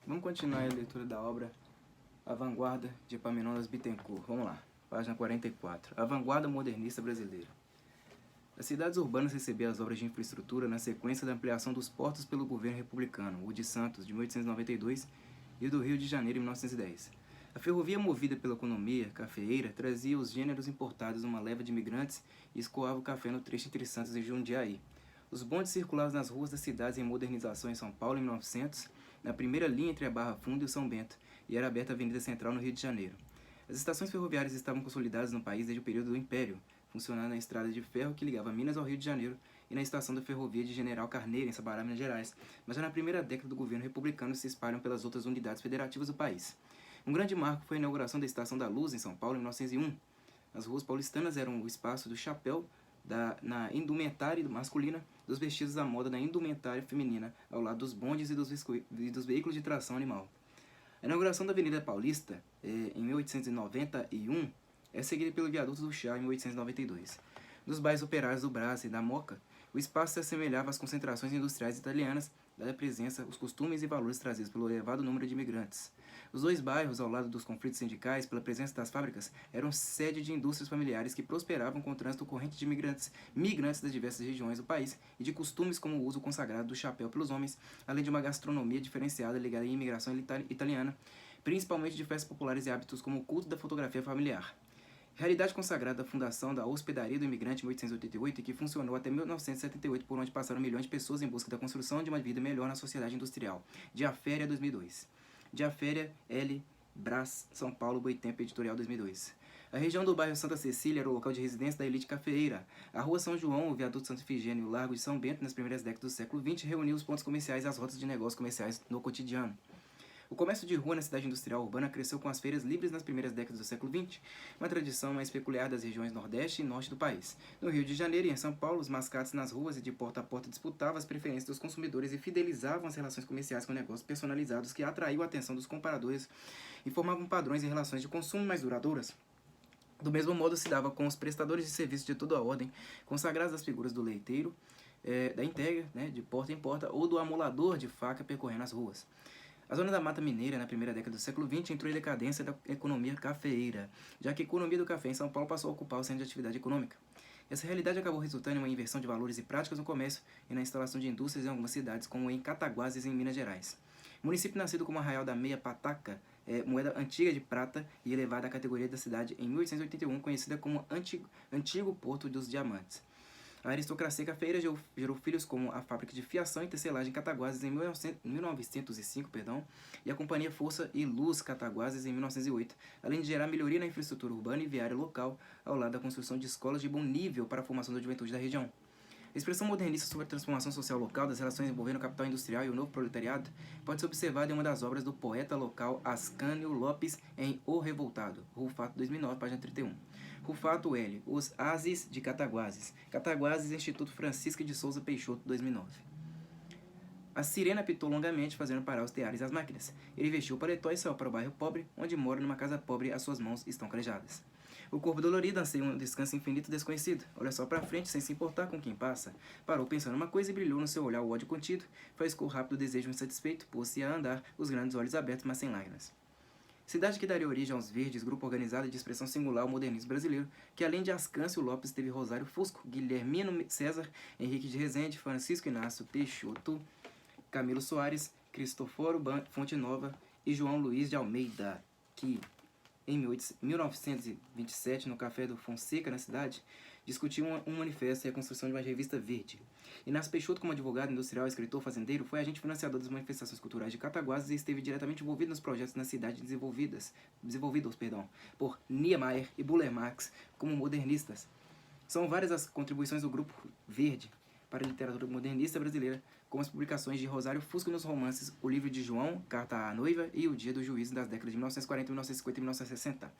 Vamos continuar a leitura da obra A Vanguarda de Epaminondas Bittencourt. Vamos lá, página 44. A Vanguarda Modernista Brasileira. As cidades urbanas recebiam as obras de infraestrutura na sequência da ampliação dos portos pelo governo republicano, o de Santos, de 1892, e o do Rio de Janeiro, em 1910. A ferrovia, movida pela economia cafeeira, trazia os gêneros importados numa leva de imigrantes e escoava o café no trecho entre Santos e Jundiaí. Os bondes circulavam nas ruas das cidades em modernização em São Paulo em 1900, na primeira linha entre a Barra Funda e o São Bento, e era aberta a Avenida Central no Rio de Janeiro. As estações ferroviárias estavam consolidadas no país desde o período do Império, funcionando na estrada de ferro que ligava Minas ao Rio de Janeiro e na estação da ferrovia de General Carneiro, em Sabará, Minas Gerais, mas já na primeira década do governo republicano se espalham pelas outras unidades federativas do país. Um grande marco foi a inauguração da Estação da Luz, em São Paulo, em 1901. As ruas paulistanas eram o espaço do chapéu, na indumentária masculina, dos vestidos à moda na indumentária feminina, ao lado dos bondes e dos veículos de tração animal. A inauguração da Avenida Paulista, em 1891, é seguida pelo Viaduto do Chá, em 1892. Nos bairros operários do Brás e da Moca, o espaço se assemelhava às concentrações industriais italianas, dada a presença, os costumes e valores trazidos pelo elevado número de imigrantes. Os dois bairros, ao lado dos conflitos sindicais, pela presença das fábricas, eram sede de indústrias familiares que prosperavam com o trânsito corrente de migrantes das diversas regiões do país e de costumes como o uso consagrado do chapéu pelos homens, além de uma gastronomia diferenciada ligada à imigração italiana, principalmente de festas populares e hábitos como o culto da fotografia familiar. Realidade consagrada da fundação da Hospedaria do Imigrante em 1888 e que funcionou até 1978, por onde passaram milhões de pessoas em busca da construção de uma vida melhor na sociedade industrial. Diaféria, 2002. Diaféria, L. Brás, São Paulo, Boitempo, editorial 2002. A região do bairro Santa Cecília era o local de residência da elite cafeeira. A Rua São João, o Viaduto Santo Ifigênio e o Largo de São Bento, nas primeiras décadas do século XX, reuniu os pontos comerciais e as rotas de negócios comerciais no cotidiano. O comércio de rua na cidade industrial urbana cresceu com as feiras livres nas primeiras décadas do século XX, uma tradição mais peculiar das regiões nordeste e norte do país. No Rio de Janeiro e em São Paulo, os mascates nas ruas e de porta a porta disputavam as preferências dos consumidores e fidelizavam as relações comerciais com negócios personalizados que atraíam a atenção dos compradores e formavam padrões e relações de consumo mais duradouras. Do mesmo modo se dava com os prestadores de serviços de toda a ordem, consagrados às figuras do leiteiro, da entrega, de porta em porta, ou do amolador de faca percorrendo as ruas. A zona da Mata Mineira, na primeira década do século XX, entrou em decadência da economia cafeeira, já que a economia do café em São Paulo passou a ocupar o centro de atividade econômica. Essa realidade acabou resultando em uma inversão de valores e práticas no comércio e na instalação de indústrias em algumas cidades, como em Cataguases, em Minas Gerais. O município, nascido como Arraial da Meia Pataca, moeda antiga de prata e elevada à categoria da cidade em 1881, conhecida como Antigo Porto dos Diamantes. A aristocracia cafeira gerou filhos como a Fábrica de Fiação e Tecelagem Cataguases em 1905, e a Companhia Força e Luz Cataguases em 1908, além de gerar melhoria na infraestrutura urbana e viária local, ao lado da construção de escolas de bom nível para a formação da juventude da região. A expressão modernista sobre a transformação social local das relações envolvendo o capital industrial e o novo proletariado pode ser observada em uma das obras do poeta local Ascânio Lopes em O Revoltado, Rufato 2009, página 31. Rufato L. Os Ases de Cataguases. Cataguases, Instituto Francisco de Souza Peixoto, 2009. A sirena apitou longamente, fazendo parar os teares e as máquinas. Ele vestiu o paletó e saiu para o bairro pobre, onde mora numa casa pobre, as suas mãos estão calejadas. O corpo dolorido anseia um descanso infinito desconhecido. Olha só para frente, sem se importar com quem passa. Parou pensando uma coisa e brilhou no seu olhar o ódio contido. Faiscou rápido o desejo insatisfeito, pôs-se a andar, os grandes olhos abertos, mas sem lágrimas. Cidade que daria origem aos Verdes, grupo organizado de expressão singular ao modernismo brasileiro, que além de Ascâncio Lopes teve Rosário Fusco, Guilhermino César, Henrique de Rezende, Francisco Inácio Peixoto, Camilo Soares, Cristoforo Fonte Nova e João Luiz de Almeida, que em 1927, no Café do Fonseca, na cidade, discutiam um manifesto e a construção de uma revista verde. Inácio Peixoto, como advogado industrial, escritor, fazendeiro, foi agente financiador das manifestações culturais de Cataguases e esteve diretamente envolvido nos projetos na cidade desenvolvidos por Niemeyer e Buller Marx como modernistas. São várias as contribuições do Grupo Verde para a literatura modernista brasileira, como as publicações de Rosário Fusco nos romances O Livro de João, Carta à Noiva e O Dia do Juízo das décadas de 1940, 1950 e 1960.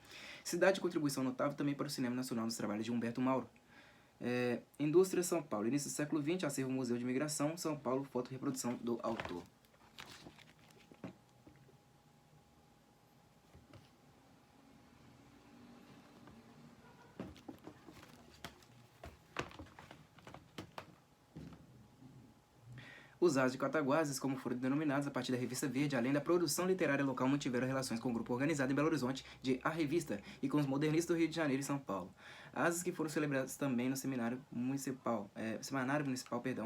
Cidade de contribuição notável também para o cinema nacional nos trabalhos de Humberto Mauro. Indústria São Paulo, início do século XX, acervo Museu de Imigração, São Paulo, foto reprodução do autor. Os de Cataguases, como foram denominados a partir da Revista Verde, além da produção literária local, mantiveram relações com o grupo organizado em Belo Horizonte de A Revista e com os modernistas do Rio de Janeiro e São Paulo. Asas que foram celebradas também no Semanário Municipal,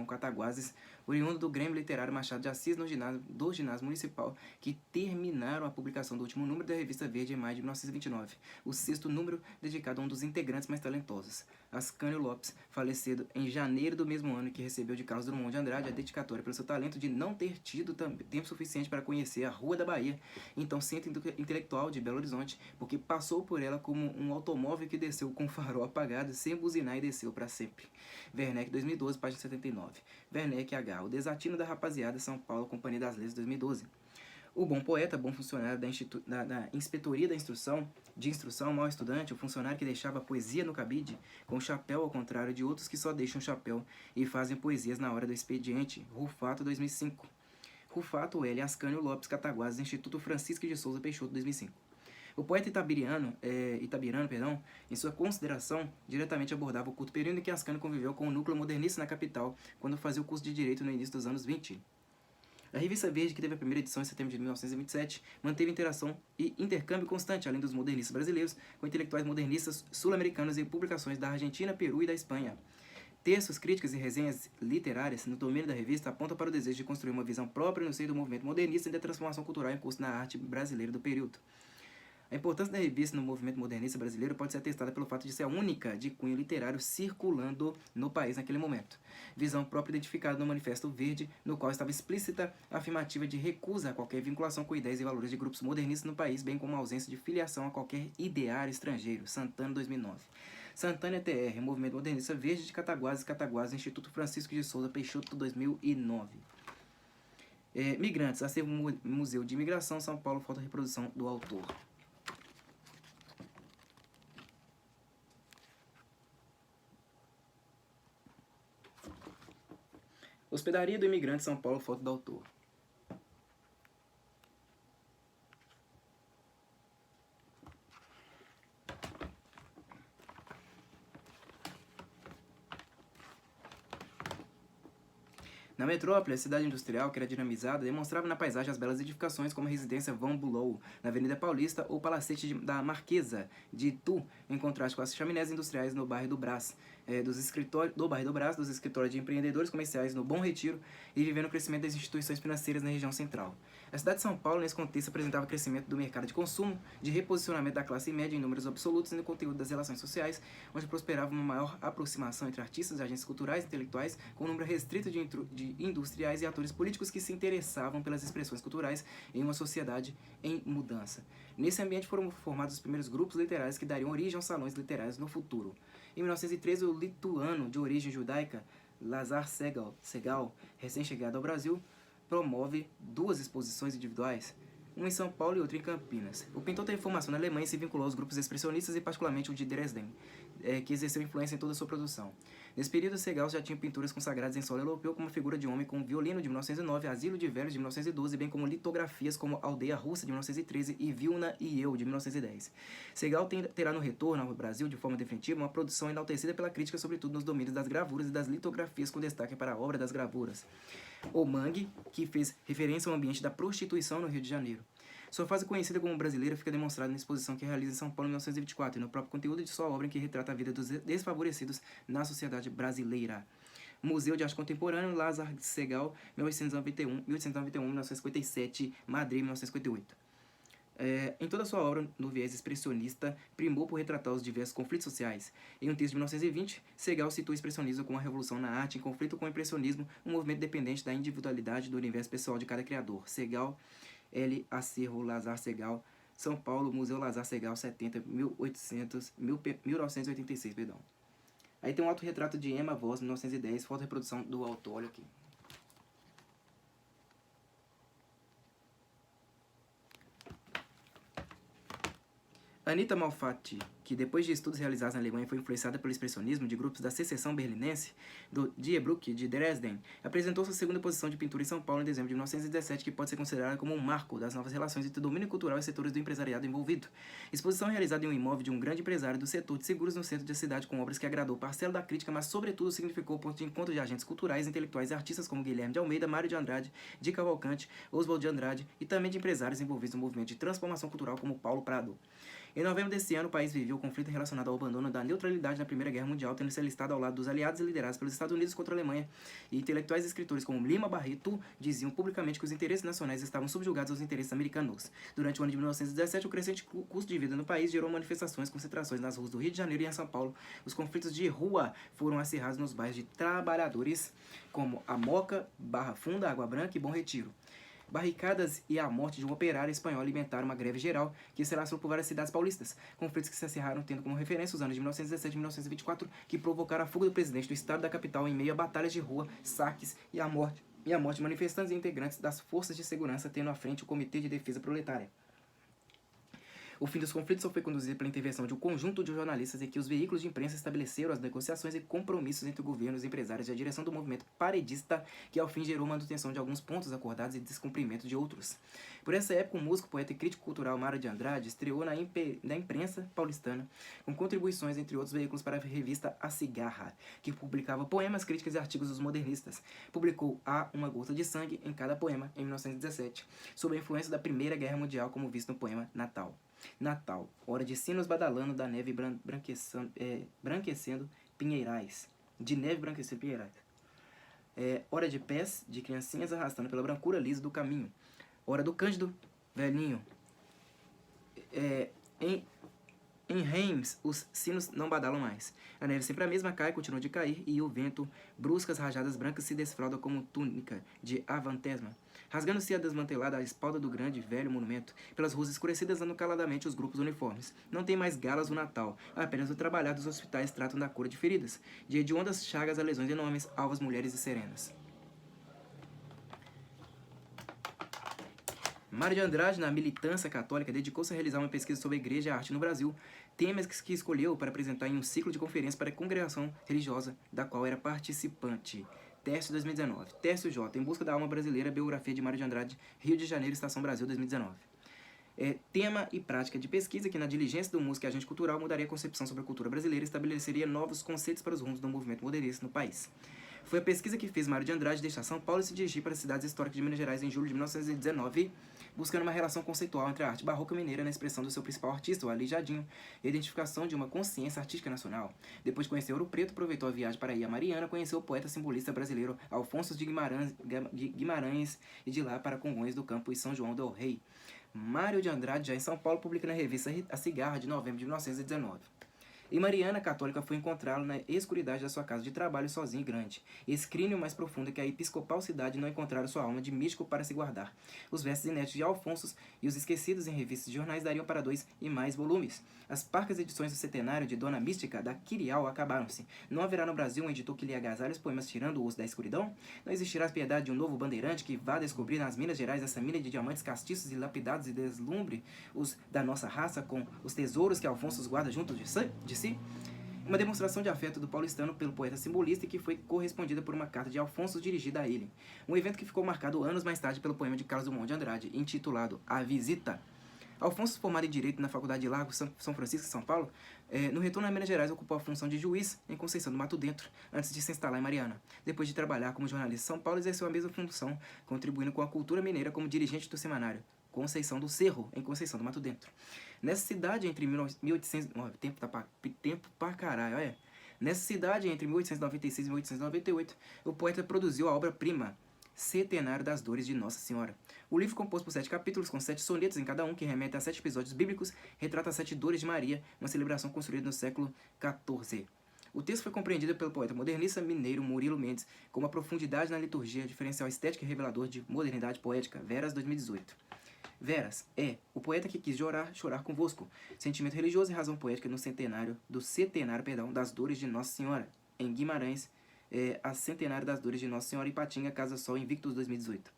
Cataguases, oriundo do Grêmio Literário Machado de Assis do ginásio municipal, que terminaram a publicação do último número da Revista Verde em maio de 1929, o sexto número dedicado a um dos integrantes mais talentosos, Ascânio Lopes, falecido em janeiro do mesmo ano, que recebeu de Carlos Drummond de Andrade a dedicatória pelo seu talento de não ter tido tempo suficiente para conhecer a Rua da Bahia, então centro intelectual de Belo Horizonte, porque passou por ela como um automóvel que desceu com o farol apagado, sem buzinar e desceu para sempre. Werneck, 2012, página 79. Werneck H. O Desatino da Rapaziada, São Paulo, Companhia das Letras, 2012. O bom poeta, bom funcionário da Inspetoria da Instrução, mau estudante, o funcionário que deixava a poesia no cabide, com o chapéu ao contrário de outros que só deixam o chapéu e fazem poesias na hora do expediente. Rufato, 2005. Rufato L. Ascânio Lopes Cataguases, Instituto Francisco de Souza Peixoto, 2005. O poeta itabirano, em sua consideração, diretamente abordava o curto período em que Ascânio conviveu com o núcleo modernista na capital, quando fazia o curso de Direito no início dos anos 20. A Revista Verde, que teve a primeira edição em setembro de 1927, manteve interação e intercâmbio constante, além dos modernistas brasileiros, com intelectuais modernistas sul-americanos e publicações da Argentina, Peru e da Espanha. Textos, críticas e resenhas literárias no domínio da revista apontam para o desejo de construir uma visão própria no seio do movimento modernista e da transformação cultural em curso na arte brasileira do período. A importância da revista no movimento modernista brasileiro pode ser atestada pelo fato de ser a única de cunho literário circulando no país naquele momento. Visão própria identificada no Manifesto Verde, no qual estava explícita a afirmativa de recusa a qualquer vinculação com ideias e valores de grupos modernistas no país, bem como a ausência de filiação a qualquer ideário estrangeiro. Santana, 2009. Santana TR, Movimento Modernista Verde de Cataguases, Instituto Francisco de Souza Peixoto, 2009. Migrantes, Acervo Museu de Imigração, São Paulo, foto reprodução do autor. Hospedaria do Imigrante, São Paulo, foto do autor. Na metrópole, a cidade industrial, que era dinamizada, demonstrava na paisagem as belas edificações como a residência Van Bulow, na Avenida Paulista, ou o Palacete da Marquesa de Itu, em contraste com as chaminés industriais no bairro do Brás, dos escritórios de empreendedores comerciais no Bom Retiro e vivendo o crescimento das instituições financeiras na região central. A cidade de São Paulo, nesse contexto, apresentava crescimento do mercado de consumo, de reposicionamento da classe média em números absolutos e no conteúdo das relações sociais, onde prosperava uma maior aproximação entre artistas, agentes culturais e intelectuais, com um número restrito de industriais e atores políticos que se interessavam pelas expressões culturais em uma sociedade em mudança. Nesse ambiente foram formados os primeiros grupos literários que dariam origem aos salões literários no futuro. Em 1913, o lituano de origem judaica Lazar Segal, recém-chegado ao Brasil, promove 2 exposições individuais, uma em São Paulo e outra em Campinas. O pintor teve formação na Alemanha e se vinculou aos grupos expressionistas e particularmente o de Dresden, que exerceu influência em toda a sua produção. Nesse período, Segal já tinha pinturas consagradas em solo europeu, como a figura de homem com um violino de 1909, Asilo de Velhos de 1912, bem como litografias como Aldeia Russa de 1913 e Vilna e Eu de 1910. Segal terá no retorno ao Brasil, de forma definitiva, uma produção enaltecida pela crítica, sobretudo nos domínios das gravuras e das litografias, com destaque para a obra das gravuras. O Mangue, que fez referência ao ambiente da prostituição no Rio de Janeiro. Sua fase conhecida como brasileira fica demonstrada na exposição que realiza em São Paulo em 1924 e no próprio conteúdo de sua obra, em que retrata a vida dos desfavorecidos na sociedade brasileira. Museu de Arte Contemporânea, Lazar Segal, 1891-1957, Madrid, 1958. Em toda a sua obra, no viés expressionista, primou por retratar os diversos conflitos sociais. Em um texto de 1920, Segal citou o expressionismo como uma revolução na arte em conflito com o impressionismo, um movimento dependente da individualidade do universo pessoal de cada criador. Segal, L. Acervo Lazar Segal, São Paulo, Museu Lazar Segal, 1986, perdão. Aí tem um autorretrato de Emma Voss, 1910, foto reprodução do autor, olha aqui. Anita Malfatti, que depois de estudos realizados na Alemanha foi influenciada pelo expressionismo de grupos da secessão berlinense do Die Brücke de Dresden, apresentou sua segunda posição de pintura em São Paulo em dezembro de 1917, que pode ser considerada como um marco das novas relações entre o domínio cultural e setores do empresariado envolvido. Exposição realizada em um imóvel de um grande empresário do setor de seguros no centro da cidade, com obras que agradou parcela da crítica, mas sobretudo significou o ponto de encontro de agentes culturais, intelectuais e artistas como Guilherme de Almeida, Mário de Andrade, de Cavalcante, Oswald de Andrade e também de empresários envolvidos no movimento de transformação cultural como Paulo Prado. Em novembro desse ano, o país viveu o conflito relacionado ao abandono da neutralidade na Primeira Guerra Mundial, tendo se alistado ao lado dos aliados liderados pelos Estados Unidos contra a Alemanha, e intelectuais e escritores como Lima Barreto diziam publicamente que os interesses nacionais estavam subjugados aos interesses americanos. Durante o ano de 1917, o crescente custo de vida no país gerou manifestações e concentrações nas ruas do Rio de Janeiro e em São Paulo. Os conflitos de rua foram acirrados nos bairros de trabalhadores, como a Moca, Barra Funda, Água Branca e Bom Retiro. Barricadas e a morte de um operário espanhol alimentaram uma greve geral que se alastrou por várias cidades paulistas. Conflitos que se acirraram tendo como referência os anos de 1917 e 1924, que provocaram a fuga do presidente do estado da capital em meio a batalhas de rua, saques e a morte de manifestantes e integrantes das forças de segurança, tendo à frente o Comitê de Defesa Proletária. O fim dos conflitos só foi conduzido pela intervenção de um conjunto de jornalistas em que os veículos de imprensa estabeleceram as negociações e compromissos entre o governo, os empresários e a direção do movimento paredista, que ao fim gerou manutenção de alguns pontos acordados e descumprimento de outros. Por essa época, o músico, poeta e crítico cultural Mário de Andrade estreou na imprensa paulistana, com contribuições entre outros veículos para a revista A Cigarra, que publicava poemas, críticas e artigos dos modernistas. Publicou Há uma Gota de Sangue em cada poema, em 1917, sob a influência da Primeira Guerra Mundial, como visto no poema Natal. Natal, hora de sinos badalando da neve branquecendo pinheirais. De neve branquecendo pinheirais. Hora de pés de criancinhas arrastando pela brancura lisa do caminho. Hora do Cândido velhinho. Em Reims, os sinos não badalam mais. A neve sempre a mesma cai, continua de cair, e o vento, bruscas rajadas brancas, se desfralda como túnica de avantesma, rasgando-se a desmantelada a espalda do grande velho monumento. Pelas ruas escurecidas andam caladamente os grupos uniformes. Não tem mais galas no Natal, apenas o trabalhar dos hospitais tratam da cura de feridas, de hediondas chagas a lesões enormes, alvas, mulheres e serenas. Mário de Andrade, na militância católica, dedicou-se a realizar uma pesquisa sobre a igreja e a arte no Brasil, temas que escolheu para apresentar em um ciclo de conferências para a congregação religiosa da qual era participante. Tércio 2019. Tércio J. Em Busca da Alma Brasileira, biografia de Mário de Andrade, Rio de Janeiro, Estação Brasil, 2019. Tema e prática de pesquisa que, na diligência do músico e agente cultural, mudaria a concepção sobre a cultura brasileira e estabeleceria novos conceitos para os rumos do movimento modernista no país. Foi a pesquisa que fez Mário de Andrade deixar São Paulo e se dirigir para as cidades históricas de Minas Gerais em julho de 1919, buscando uma relação conceitual entre a arte barroca mineira na expressão do seu principal artista, o Aleijadinho, e a identificação de uma consciência artística nacional. Depois de conhecer Ouro Preto, aproveitou a viagem para Ilha Mariana, conheceu o poeta simbolista brasileiro Alfonso de Guimarães e de lá para Congonhas do Campo e São João del Rei. Mário de Andrade, já em São Paulo, publica na revista A Cigarra, de novembro de 1919. Em Mariana, a católica foi encontrá-lo na escuridade da sua casa de trabalho, sozinho e grande. Escrínio mais profundo é que a episcopal cidade não encontrara sua alma de místico para se guardar. Os versos inéditos de Alfonso e os esquecidos em revistas e jornais dariam para 2 e mais volumes. As parcas edições do centenário de Dona Mística, da Quirial, acabaram-se. Não haverá no Brasil um editor que lhe agasalhe os poemas tirando-os da escuridão? Não existirá a piedade de um novo bandeirante que vá descobrir nas Minas Gerais essa mina de diamantes castiços e lapidados e deslumbre os da nossa raça com os tesouros que Alfonso guarda junto de si? Uma demonstração de afeto do paulistano pelo poeta simbolista e que foi correspondida por uma carta de Alfonso dirigida a ele. Um evento que ficou marcado anos mais tarde pelo poema de Carlos Drummond de Andrade, intitulado A Visita. Alfonso, formado em Direito na Faculdade de Largo, São Francisco, São Paulo, no retorno a Minas Gerais ocupou a função de juiz em Conceição do Mato Dentro, antes de se instalar em Mariana. Depois de trabalhar como jornalista em São Paulo, exerceu a mesma função, contribuindo com a cultura mineira como dirigente do semanário Conceição do Cerro, em Conceição do Mato Dentro. Nessa cidade, entre 1800... tempo pra caralho, Nessa cidade, entre 1896 e 1898, o poeta produziu a obra-prima Centenário das Dores de Nossa Senhora. O livro, composto por 7 capítulos, com 7 sonetos em cada um, que remete a 7 episódios bíblicos, retrata as 7 dores de Maria, uma celebração construída no século XIV. O texto foi compreendido pelo poeta modernista mineiro Murilo Mendes com uma profundidade na liturgia, diferencial estético e revelador de modernidade poética. Veras, 2018. Veras é o poeta que quis chorar convosco. Sentimento religioso e razão poética no centenário das Dores de Nossa Senhora. Em Guimarães, a Centenário das Dores de Nossa Senhora em Patinga, Casa Sol, Invictus 2018.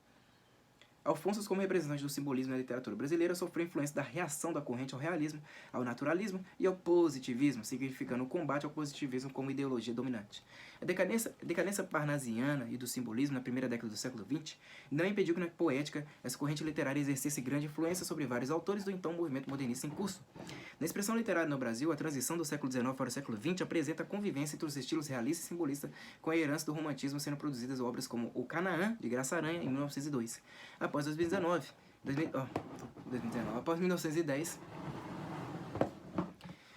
Alfonso, como representante do simbolismo na literatura brasileira, sofreu influência da reação da corrente ao realismo, ao naturalismo e ao positivismo, significando o combate ao positivismo como ideologia dominante. A decadência parnasiana e do simbolismo na primeira década do século XX não impediu que na poética essa corrente literária exercesse grande influência sobre vários autores do então movimento modernista em curso. Na expressão literária no Brasil, a transição do século XIX para o século XX apresenta a convivência entre os estilos realista e simbolista, com a herança do romantismo sendo produzidas obras como O Canaã, de Graça Aranha, em 1902. Após 2019, após 1910,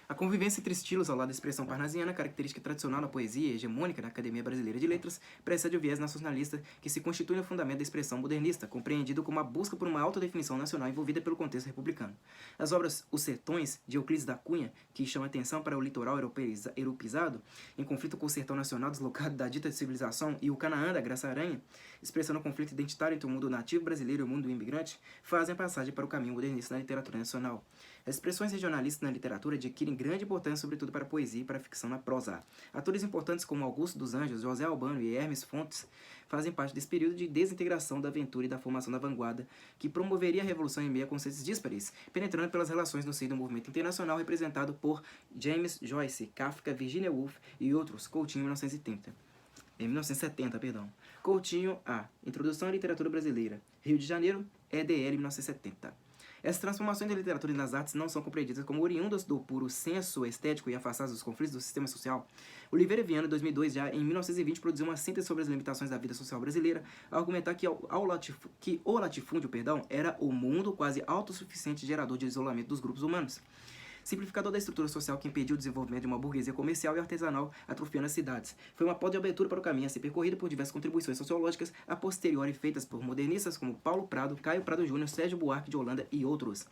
a convivência entre estilos ao lado da expressão parnasiana, característica tradicional na poesia e hegemônica da Academia Brasileira de Letras, precede o viés nacionalista que se constitui no fundamento da expressão modernista, compreendido como a busca por uma autodefinição nacional envolvida pelo contexto republicano. As obras Os Sertões, de Euclides da Cunha, que chama atenção para o litoral europeizado, em conflito com o sertão nacional deslocado da dita civilização, e O Canaã, da Graça Aranha, expressando o conflito identitário entre o mundo nativo brasileiro e o mundo imigrante, fazem a passagem para o caminho modernista na literatura nacional. As expressões regionalistas na literatura adquirem grande importância, sobretudo para a poesia e para a ficção na prosa. Autores importantes como Augusto dos Anjos, José Albano e Hermes Fontes fazem parte desse período de desintegração da aventura e da formação da vanguarda, que promoveria a revolução em meio a conceitos díspares, penetrando pelas relações no seio do movimento internacional representado por James Joyce, Kafka, Virginia Woolf e outros, Coutinho, 1970, perdão. Coutinho, A. Introdução à Literatura Brasileira. Rio de Janeiro, EDL, 1970. Essas transformações da literatura e das artes não são compreendidas como oriundas do puro senso estético e afastadas dos conflitos do sistema social. Oliveira Viana, em 2002, já em 1920, produziu uma síntese sobre as limitações da vida social brasileira, ao argumentar que o latifúndio era o mundo quase autossuficiente gerador de isolamento dos grupos humanos. Simplificador da estrutura social que impediu o desenvolvimento de uma burguesia comercial e artesanal atrofiando as cidades. Foi uma porta de abertura para o caminho a ser percorrido por diversas contribuições sociológicas a posteriori feitas por modernistas como Paulo Prado, Caio Prado Júnior, Sérgio Buarque de Holanda e outros.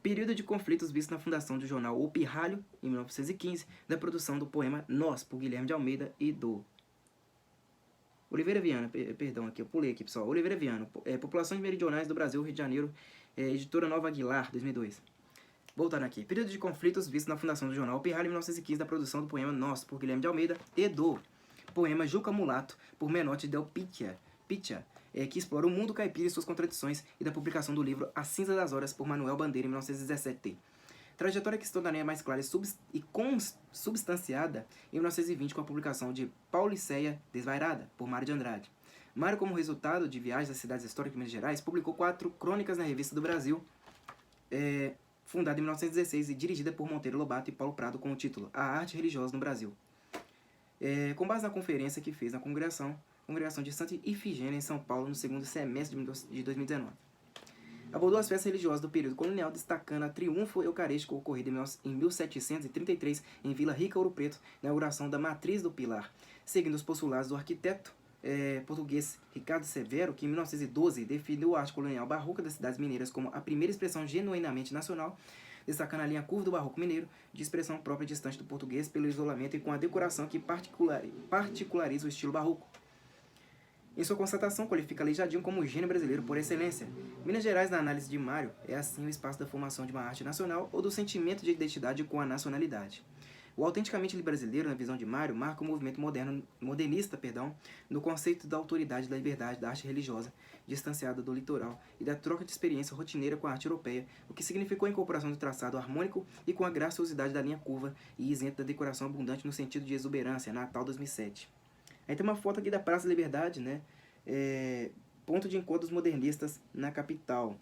Período de conflitos visto na fundação do jornal O Pirralho, em 1915, da produção do poema Nós, por Guilherme de Almeida e do Oliveira Viana, perdão, aqui eu pulei aqui, pessoal. Oliveira Viana, Populações Meridionais do Brasil, Rio de Janeiro, editora Nova Aguilar, 2002. Voltando aqui. Período de conflitos visto na fundação do jornal O Pirralho, em 1915, da produção do poema Nós, por Guilherme de Almeida, e do poema Juca Mulato, por Menotti del Picchia, que explora o mundo caipira e suas contradições, e da publicação do livro A Cinza das Horas, por Manuel Bandeira, em 1917. Trajetória que se tornaria mais clara e consubstanciada em 1920 com a publicação de Pauliceia Desvairada, por Mário de Andrade. Mário, como resultado de viagens às cidades históricas de Minas Gerais, publicou 4 crônicas na Revista do Brasil, fundada em 1916 e dirigida por Monteiro Lobato e Paulo Prado, com o título A Arte Religiosa no Brasil. Com base na conferência que fez na congregação de Santa Ifigênia, em São Paulo, no segundo semestre de 2019. Abordou as festas religiosas do período colonial, destacando a triunfo eucarístico ocorrido em 1733 em Vila Rica, Ouro Preto, na inauguração da Matriz do Pilar, seguindo os postulados do arquiteto português Ricardo Severo, que em 1912 definiu a arte colonial barroca das cidades mineiras como a primeira expressão genuinamente nacional, destacando a linha curva do barroco mineiro, de expressão própria distante do português pelo isolamento e com a decoração que particulariza o estilo barroco. Em sua constatação, qualifica Aleijadinho como o gênio brasileiro por excelência. Minas Gerais, na análise de Mário, é assim o espaço da formação de uma arte nacional ou do sentimento de identidade com a nacionalidade. O autenticamente brasileiro, na visão de Mário, marca o movimento modernista, no conceito da autoridade, da liberdade, da arte religiosa, distanciada do litoral e da troca de experiência rotineira com a arte europeia, o que significou a incorporação do traçado harmônico e com a graciosidade da linha curva e isento da decoração abundante no sentido de exuberância, Natal 2007. Aí tem uma foto aqui da Praça da Liberdade, né? Ponto de encontro dos modernistas na capital.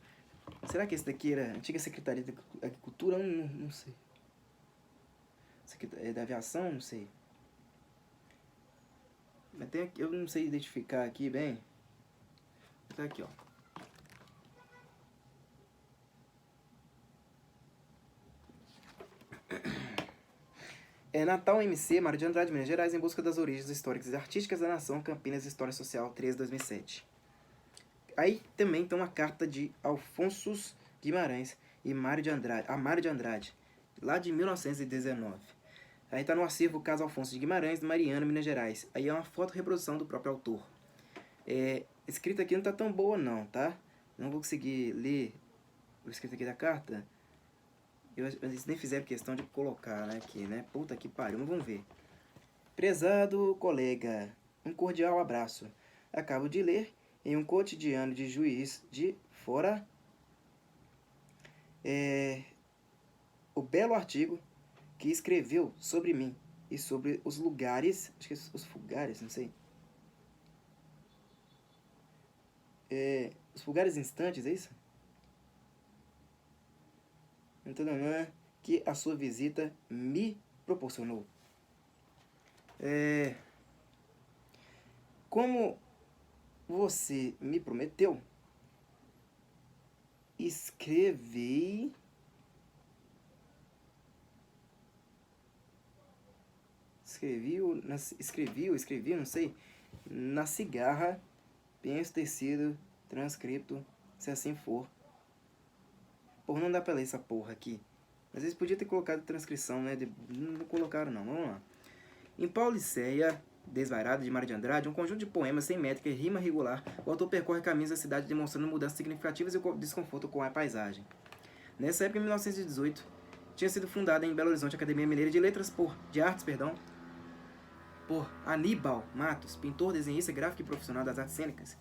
Será que esse daqui era a antiga Secretaria da Agricultura? Não sei. É da aviação? Não sei. Mas tem aqui, eu não sei identificar aqui bem. Tá aqui, ó. Natal MC, Mário de Andrade, Minas Gerais, em busca das origens históricas e artísticas da nação, Campinas, História Social, 13/2007. Aí também tem uma carta de Alfonso Guimarães e Mário de Andrade, lá de 1919. Aí tá no acervo Caso Alfonso de Guimarães, Mariana, Minas Gerais. Aí é uma foto-reprodução do próprio autor. Escrita aqui não tá tão boa não, tá? Não vou conseguir ler o escrito aqui da carta. Eles nem fizeram questão de colocar, né, aqui, né? Puta que pariu, mas vamos ver. Prezado colega, um cordial abraço. Acabo de ler em um cotidiano de Juiz de Fora o belo artigo que escreveu sobre mim e sobre os lugares, acho que os fugares, não sei, os fugares instantes, é isso? Então, que a sua visita me proporcionou. Como você me prometeu, escrevi não sei, na cigarra, penso ter sido transcrito, se assim for. Porra, não dá pra ler essa porra aqui. Mas eles podiam ter colocado transcrição, né? Não colocaram não, vamos lá. Em Pauliceia Desvairada, de Mário de Andrade, um conjunto de poemas sem métrica e rima regular, o autor percorre caminhos da cidade demonstrando mudanças significativas e o desconforto com a paisagem. Nessa época, em 1918, tinha sido fundada em Belo Horizonte a Academia Mineira de Artes, por Aníbal Matos, pintor, desenhista, gráfico e profissional das artes cênicas.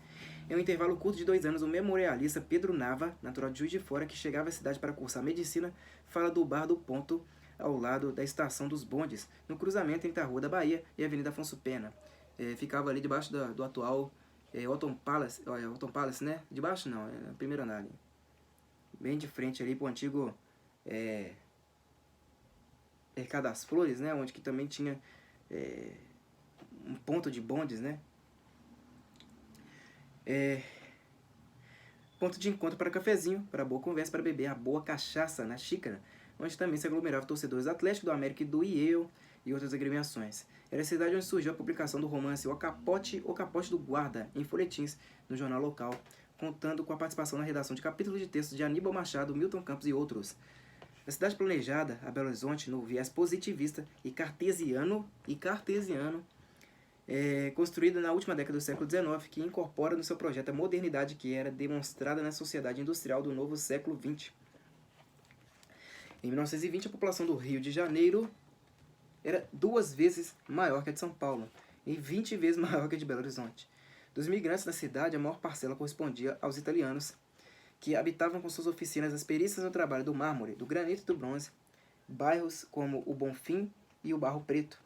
Em um intervalo curto de 2 anos, o memorialista Pedro Nava, natural de Juiz de Fora, que chegava à cidade para cursar medicina, fala do Bar do Ponto, ao lado da estação dos bondes, no cruzamento entre a Rua da Bahia e a Avenida Afonso Pena. Ficava ali debaixo do atual Otton Palace, né? Debaixo não, é a primeira andar ali. Bem de frente ali pro antigo Mercado das Flores, né? Onde que também tinha um ponto de bondes, né? Ponto de encontro para cafezinho, para boa conversa, para beber a boa cachaça na xícara, onde também se aglomeravam torcedores do Atlético, do América e do Yale e outras agremiações. Era a cidade onde surgiu a publicação do romance O Capote do Guarda, em folhetins, no jornal local, contando com a participação na redação de capítulos de textos de Aníbal Machado, Milton Campos e outros. A cidade planejada, a Belo Horizonte, no viés positivista e cartesiano, construída na última década do século XIX, que incorpora no seu projeto a modernidade que era demonstrada na sociedade industrial do novo século XX. Em 1920, a população do Rio de Janeiro era 2 vezes maior que a de São Paulo e 20 vezes maior que a de Belo Horizonte. Dos imigrantes da cidade, a maior parcela correspondia aos italianos, que habitavam com suas oficinas as perícias no trabalho do mármore, do granito e do bronze, bairros como o Bonfim e o Barro Preto.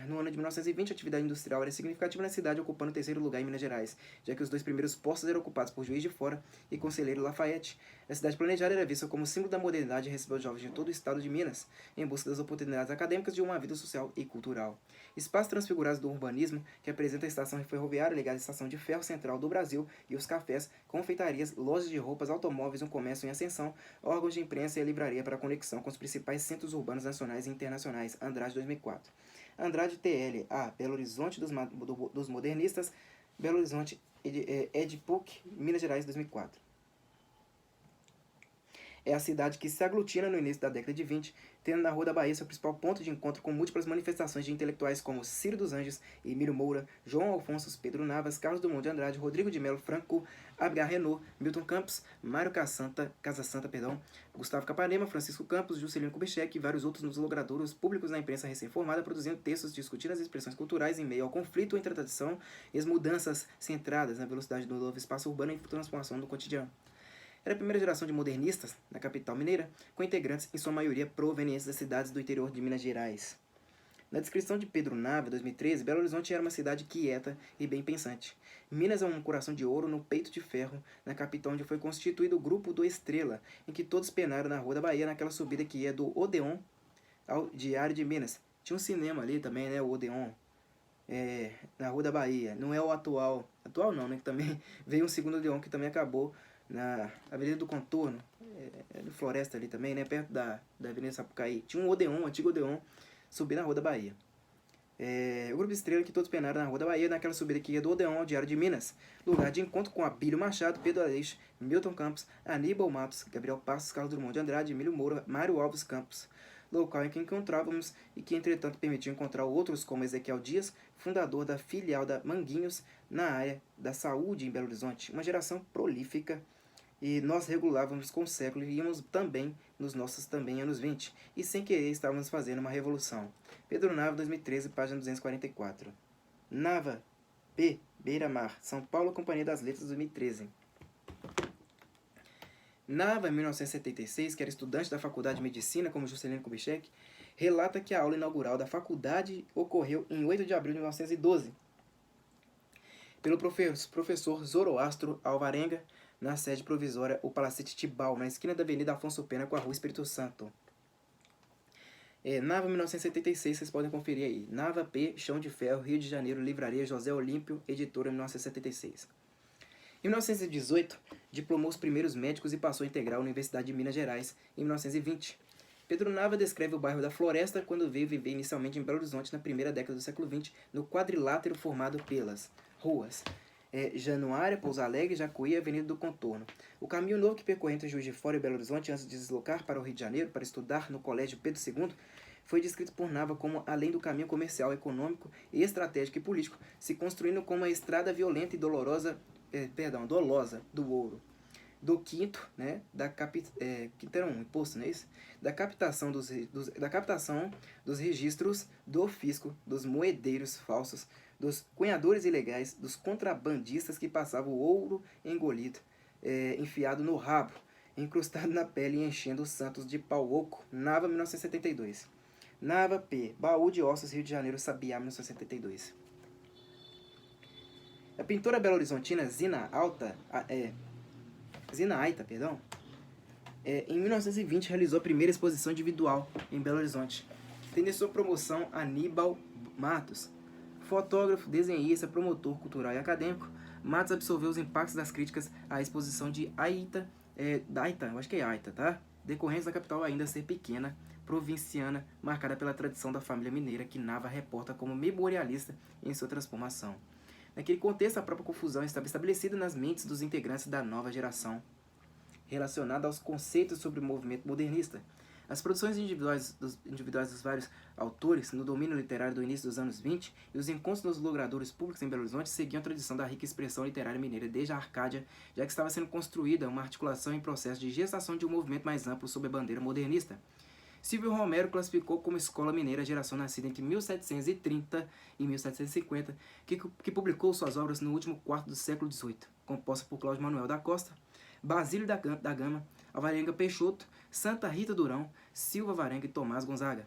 No ano de 1920, a atividade industrial era significativa na cidade, ocupando o 3º lugar em Minas Gerais, já que os 2 primeiros postos eram ocupados por Juiz de Fora e Conselheiro Lafayette. A cidade planejada era vista como símbolo da modernidade e recebeu jovens de todo o estado de Minas, em busca das oportunidades acadêmicas de uma vida social e cultural. Espaços transfigurados do urbanismo, que apresenta a estação ferroviária ligada à estação de ferro central do Brasil e os cafés, confeitarias, lojas de roupas, automóveis, um comércio em ascensão, órgãos de imprensa e a livraria para conexão com os principais centros urbanos nacionais e internacionais. Andrade, 2004. Andrade TL, Belo Horizonte dos Modernistas, Belo Horizonte, Edpuc, Minas Gerais, 2004. É a cidade que se aglutina no início da década de 20, tendo na Rua da Bahia seu principal ponto de encontro com múltiplas manifestações de intelectuais como Ciro dos Anjos, Emílio Moura, João Alfonso, Pedro Navas, Carlos Drummond de Andrade, Rodrigo de Melo Franco, Abgar Renault, Milton Campos, Mário Casasanta, Gustavo Capanema, Francisco Campos, Juscelino Kubitschek e vários outros nos logradouros públicos na imprensa recém-formada, produzindo textos discutindo as expressões culturais em meio ao conflito entre a tradição e as mudanças centradas na velocidade do novo espaço urbano e transformação do cotidiano. Era a primeira geração de modernistas na capital mineira, com integrantes em sua maioria provenientes das cidades do interior de Minas Gerais. Na descrição de Pedro Nava, 2013, Belo Horizonte era uma cidade quieta e bem pensante. Minas é um coração de ouro no peito de ferro, na capital onde foi constituído o Grupo do Estrela, em que todos penaram na Rua da Bahia, naquela subida que ia do Odeon ao Diário de Minas. Tinha um cinema ali também, né, o Odeon, na Rua da Bahia. Não é o atual não, né, que também veio um segundo Odeon que também acabou na Avenida do Contorno, do Floresta ali também, né, perto da Avenida Sapucaí. Tinha um Odeon, um antigo Odeon, subir na Rua da Bahia. O Grupo Estrela que todos penaram na Rua da Bahia, naquela subida que ia do Odeon ao Diário de Minas, lugar de encontro com Abílio Machado, Pedro Aleixo, Milton Campos, Aníbal Matos, Gabriel Passos, Carlos Drummond de Andrade, Emílio Moura, Mário Alves Campos, local em que encontrávamos e que entretanto permitiu encontrar outros como Ezequiel Dias, fundador da filial da Manguinhos na área da saúde em Belo Horizonte, uma geração prolífica. E nós regulávamos com o século e íamos também nos nossos também anos 20, e sem querer estávamos fazendo uma revolução. Pedro Nava, 2013, página 244. Nava, P. Beira-Mar, São Paulo, Companhia das Letras, 2013. Nava, em 1976, que era estudante da Faculdade de Medicina, como Juscelino Kubitschek, relata que a aula inaugural da faculdade ocorreu em 8 de abril de 1912, pelo professor Zoroastro Alvarenga, na sede provisória, o Palacete Tibau, na esquina da Avenida Afonso Pena com a Rua Espírito Santo. Nava 1976, vocês podem conferir aí. Nava P, Chão de Ferro, Rio de Janeiro, Livraria José Olímpio, editora 1976. Em 1918, diplomou os primeiros médicos e passou a integrar a Universidade de Minas Gerais em 1920. Pedro Nava descreve o bairro da Floresta quando veio viver inicialmente em Belo Horizonte na primeira década do século XX, no quadrilátero formado pelas ruas Januária, Pouso Alegre, Jacuí e Avenida do Contorno. O caminho novo que percorreu entre Juiz de Fora e Belo Horizonte antes de deslocar para o Rio de Janeiro para estudar no Colégio Pedro II foi descrito por Nava como além do caminho comercial, econômico e estratégico e político, se construindo como uma estrada violenta e dolosa do ouro. Do quinto, né, quinto era um imposto, não é isso? Da captação dos registros do fisco, dos moedeiros falsos, dos cunhadores ilegais, dos contrabandistas que passavam o ouro engolido, enfiado no rabo, incrustado na pele e enchendo os santos de pau oco. Nava, 1972. Nava P. Baú de Ossos, Rio de Janeiro, Sabiá, 1972. A pintora belo-horizontina Zina Aita, em 1920 realizou a primeira exposição individual em Belo Horizonte, tendo em sua promoção Aníbal Matos. Fotógrafo, desenhista, promotor cultural e acadêmico, Matos absorveu os impactos das críticas à exposição de Aita, tá? Decorrentes da capital ainda ser pequena, provinciana, marcada pela tradição da família mineira que Nava reporta como memorialista em sua transformação. Naquele contexto, a própria confusão estava estabelecida nas mentes dos integrantes da nova geração, relacionada aos conceitos sobre o movimento modernista. As produções individuais dos vários autores no domínio literário do início dos anos 20 e os encontros dos logradouros públicos em Belo Horizonte seguiam a tradição da rica expressão literária mineira desde a Arcádia, já que estava sendo construída uma articulação em processo de gestação de um movimento mais amplo sob a bandeira modernista. Silvio Romero classificou como escola mineira a geração nascida entre 1730 e 1750, que publicou suas obras no último quarto do século XVIII, composta por Cláudio Manuel da Costa, Basílio da Gama, Alvarenga Peixoto, Santa Rita Durão, Silva Varenga e Tomás Gonzaga.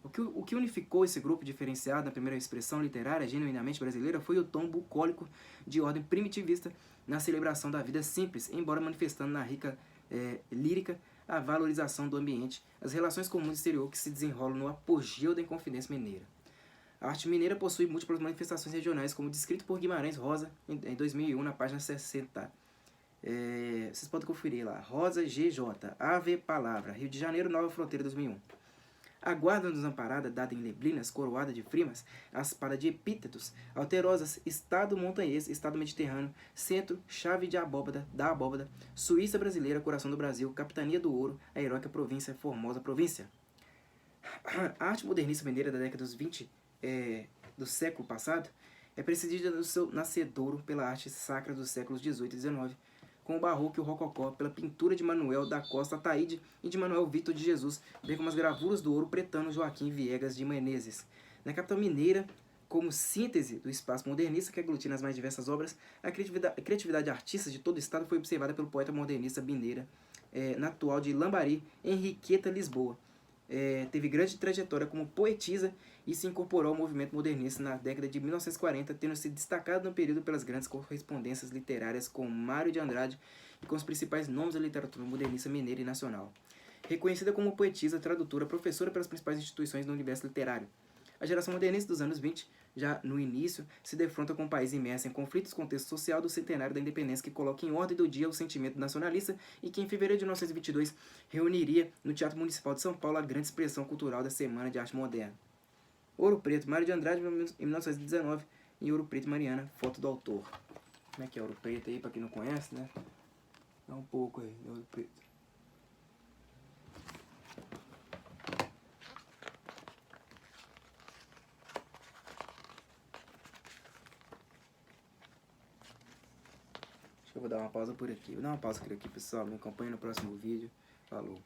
O que unificou esse grupo diferenciado na primeira expressão literária genuinamente brasileira foi o tom bucólico de ordem primitivista na celebração da vida simples, embora manifestando na rica lírica a valorização do ambiente, as relações comuns e exterior que se desenrolam no apogeu da Inconfidência Mineira. A arte mineira possui múltiplas manifestações regionais, como descrito por Guimarães Rosa em 2001, na página 60. Vocês podem conferir lá. Rosa GJ, Ave Palavra, Rio de Janeiro, Nova Fronteira, 2001. A guarda desamparada, dada em neblinas, coroada de frimas, aspada de epítetos, alterosas, estado montanhês, estado mediterrâneo, centro, chave de abóbada, da abóbada, Suíça brasileira, coração do Brasil, capitania do ouro, a heróica província, formosa província. A arte modernista mineira da década dos 20 do século passado é precedida do seu nascedouro pela arte sacra dos séculos 18 e 19, com o barroco e o rococó, pela pintura de Manuel da Costa Ataíde e de Manuel Vitor de Jesus, bem como as gravuras do ouro pretano Joaquim Viegas de Menezes. Na capital mineira, como síntese do espaço modernista que aglutina as mais diversas obras, a criatividade de artistas de todo o estado foi observada pelo poeta modernista mineira, natural de Lambari, Henriqueta Lisboa. Teve grande trajetória como poetisa e se incorporou ao movimento modernista na década de 1940, tendo se destacado no período pelas grandes correspondências literárias com Mário de Andrade e com os principais nomes da literatura modernista mineira e nacional. Reconhecida como poetisa, tradutora, professora pelas principais instituições do universo literário. A geração modernista dos anos 20, já no início, se defronta com um país imerso em conflitos, contexto social do centenário da independência que coloca em ordem do dia o sentimento nacionalista e que em fevereiro de 1922 reuniria no Teatro Municipal de São Paulo a grande expressão cultural da Semana de Arte Moderna. Ouro Preto, Mário de Andrade, em 1919, e Ouro Preto, Mariana, foto do autor. Como é que é Ouro Preto aí, pra quem não conhece, né? Dá um pouco aí, Ouro Preto. Eu vou dar uma pausa por aqui. Vou dar uma pausa por aqui, pessoal. Me acompanhe no próximo vídeo. Falou.